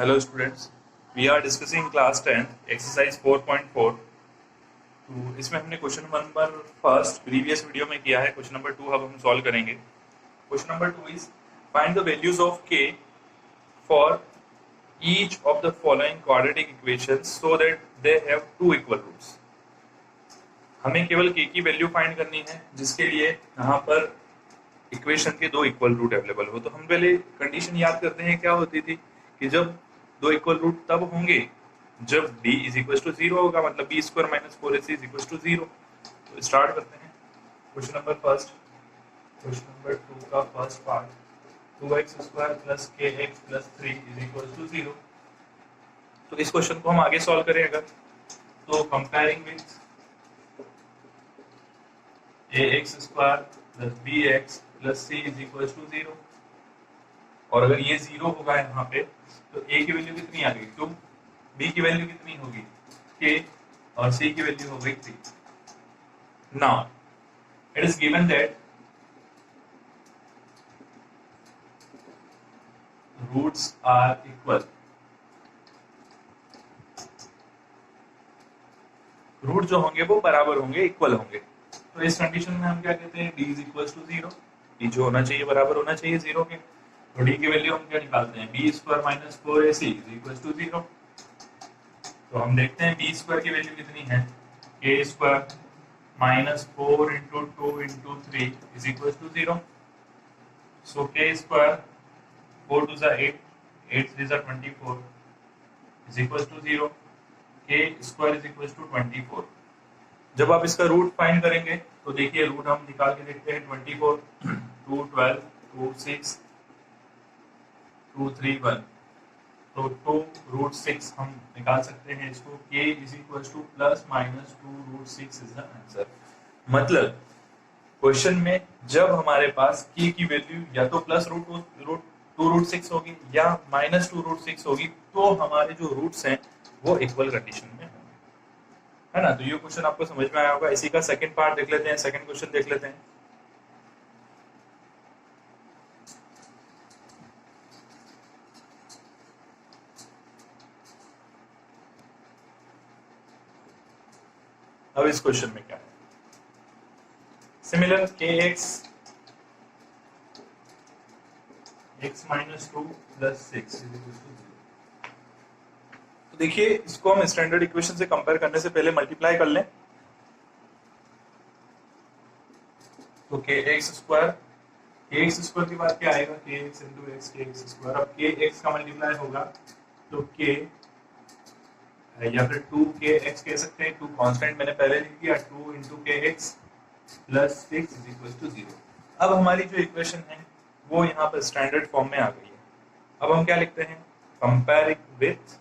Hello students, we are discussing class 10th exercise 4.4। तो इसमें हमने question number first previous video में किया है, क्वेश्चन नंबर 2 अब हम सॉल्व करेंगे। Question number 2 is find the values of k for each of the following quadratic equations so that they have two equal roots. हमें केवल k की value find करनी है जिसके लिए यहाँ पर इक्वेशन के दो इक्वल रूट अवेलेबल हो। तो हम पहले कंडीशन याद करते हैं, क्या होती थी कि जब दो इक्वल रूट तब होंगे जब b इज इक्वल टू 0 होगा, मतलब b square minus 4ac is equal to 0। तो स्टार्ट करते हैं question number first. Question number 2 का first part 2x square plus kx plus 3 is equal to 0। तो इस क्वेश्चन को हम आगे सॉल्व करें अगर, तो comparing with ax square plus bx plus c is equal to 0। और अगर ये 0 होगा यहाँ पे तो a की वैल्यू कितनी आ गई 2, b की वैल्यू कितनी होगी k और c की वैल्यू हो गई 3। Now it is given that roots are equal. Root जो होंगे वो बराबर होंगे, इक्वल होंगे। तो इस कंडीशन में हम क्या कहते हैं, d is equal to 0। d जो होना चाहिए बराबर होना चाहिए 0 के। तो d की वैल्यू हम क्या निकालते हैं, b square minus 4ac is equal to 0। तो हम देखते हैं b स्क्वायर की वैल्यू कितनी है, k square minus 4 into 2 into 3 is equal to 0। So k square 4 to 8, 8 3 24 is equal to 0। k square is equal to 24। जब आप इसका रूट फाइंड करेंगे तो देखिए रूट हम निकाल के देखते हैं, 24 2 12 2 6 2 3 1। तो 2 रूट 6 हम निकाल सकते हैं इसको। k is equal to plus minus 2 root 6 is the answer. मतलब क्वेश्चन में जब हमारे पास k की वैल्यू या तो प्लस टू रूट 6 होगी या माइनस 2 रूट 6 होगी, तो हमारे जो रूट्स हैं वो इक्वल कंडीशन में होंगे, है ना। तो ये क्वेश्चन आपको समझ में आया होगा। इसी का सेकंड पार्ट देख लेते हैं, सेकंड क्वेश्चन देख लेते हैं। अब इस क्वेश्चन में क्या है, similar kx x minus 2 plus 6 is equal to 0। तो देखिए इसको हम स्टैंडर्ड इक्वेशन से कंपेयर करने से पहले मल्टीप्लाई कर लें। तो kx स्क्वायर की बात क्या आएगा, kx into x kx square. अब kx का मल्टीप्लाई होगा तो k या फिर 2kx कह सकते हैं, 2 कांस्टेंट मैंने पहले लिख दिया, 2 into kx plus 6 is equal to 0। अब हमारी जो इक्वेशन है वो यहाँ पर स्टैंडर्ड फॉर्म में आ गई है। अब हम क्या लिखते हैं, comparing with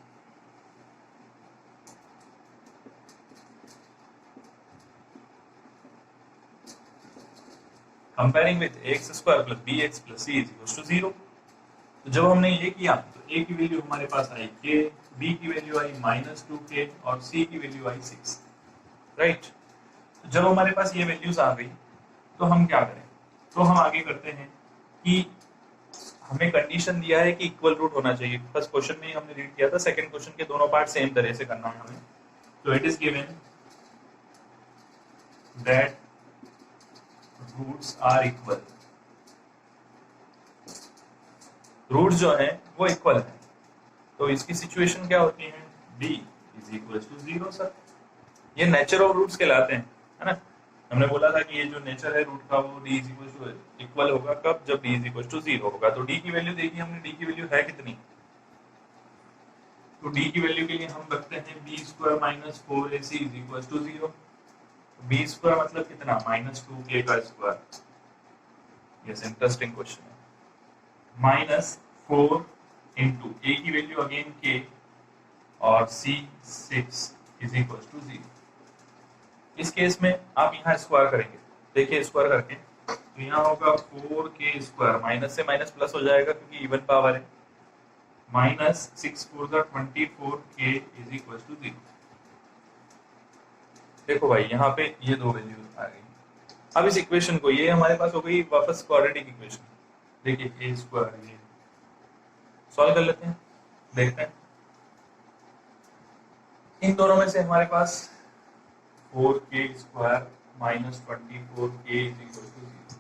x square plus bx plus c is equal to 0। तो जब हमने ये किया तो a की वैल्यू हमारे पास आई k, b की वैल्यू आई माइनस 2k और c की वैल्यू आई 6, राइट। तो जब हमारे पास ये वैल्यूज आ गई तो हम क्या करें, तो हम आगे करते हैं कि हमें कंडीशन दिया है कि इक्वल रूट होना चाहिए। फर्स्ट क्वेश्चन में हमने रीड किया था, सेकंड क्वेश्चन के दोनों पार्ट सेम तरह से करना है हमें। तो it is given that roots are equal. Root जो है वो इक्वल है। तो इसकी सिचुएशन क्या होती है, d is equal to 0। Sir ये नेचर ऑफ रूट्स कहलाते हैं, है ना। हमने बोला था कि ये जो नेचर है रूट का वो d is equal to equal होगा कब, जब d इज इक्वल टू 0 होगा। तो d की वैल्यू देखिए हमने, d की वैल्यू है कितनी, तो d की वैल्यू के लिए हम रखते हैं b square minus 4ac is equal to 0। b square मतलब कितना, माइनस 2k का स्क्वायर। यस, इंटरेस्टिंग क्वेश्चन है। माइनस 4 इंटू a की वैल्यू अगेन k और c 6 इज इक्वल टू 0। इस केस में आप यहाँ स्क्वायर करेंगे, देखिए स्क्वायर करके तो यहाँ होगा 4k स्क्वायर, माइनस से माइनस प्लस हो जाएगा क्योंकि इवन पावर है, minus 6 4 24k is equal to 0। देखो भाई यहाँ पे ये दो वैल्यूज आ गई। अब इस इक्वेशन को, ये हमारे पास हो गई वापस क्वाड्रेटिक इक्वेशन। देखिए a स्क्वायर, ये सॉल्व कर लेते हैं। देखते हैं इन दोनों में से हमारे पास 4k² minus 24k is equal to 0।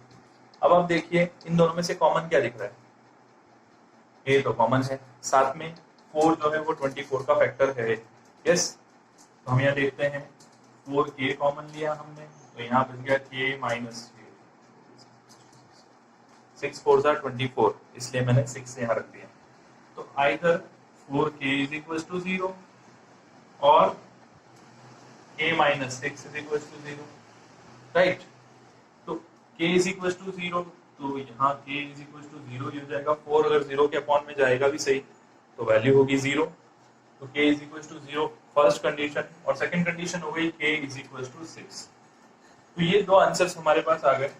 अब आप देखिए इन दोनों में से कॉमन क्या दिख रहा है, ये तो कॉमन है, साथ में 4 जो है वो 24 का फैक्टर है। यस, तो हम यहाँ देखते हैं 4k कॉमन लिया हमने, तो यहाँ बच गया k माइनस 6 4 24, इसलिए मैंने 6 यहाँ रख दिया। तो either 4k is equal to 0 और k minus 6 is equal to 0, right. तो k इज इक्वल टू 0, तो यहाँ k इज इक्वल टू 0 ही हो जाएगा। 4 अगर 0 के अपॉन में जाएगा भी सही तो वैल्यू होगी 0, तो k is equal to 0 first condition, और सेकंड कंडीशन हो गई k इज इक्वल टू 6। तो ये दो आंसर्स हमारे पास आ गए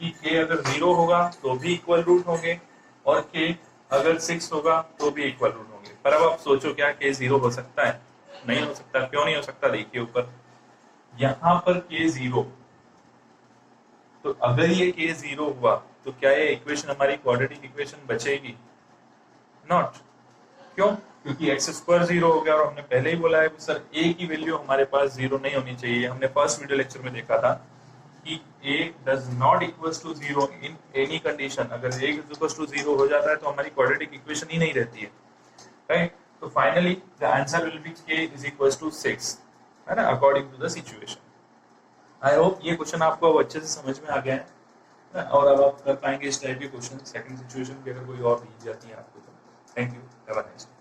कि k अगर 0 होगा तो भी इक्वल रूट होंगे और k अगर 6 होगा तो भी इक्वल रूट होंगे। पर अब आप सोचो क्या k 0 हो सकता है? नहीं हो सकता। क्यों नहीं हो सकता? देखिए ऊपर यहाँ पर k 0, तो अगर ये k 0 हुआ तो क्या ये इक्वेशन हमारी क्वाड्रेटिक इक्वेशन बचेगी? नॉट। क्यों? क्योंकि x² 0 हो गया और हमने पहले ही बोला है कि सर a की वैल्यू हमारे पास 0 नहीं होनी चाहिए। हमने फर्स्ट वीडियो लेक्चर में देखा था कि a does not equals to 0 in any condition। अगर a equals to 0 हो जाता है तो हमारी क्वाड्रेटिक इक्वेशन ही नहीं रहती है, राइट। तो finally the answer will be k is equals to 6, है ना, according to the situation. I hope ये क्वेश्चन आपको अब अच्छे से समझ में आ गया है और अब आप कर पाएंगे इस टाइप के क्वेश्चन सेकंड सिचुएशन भी अगर कोई और दी जाती है आपको तो। Thank you, have a nice day.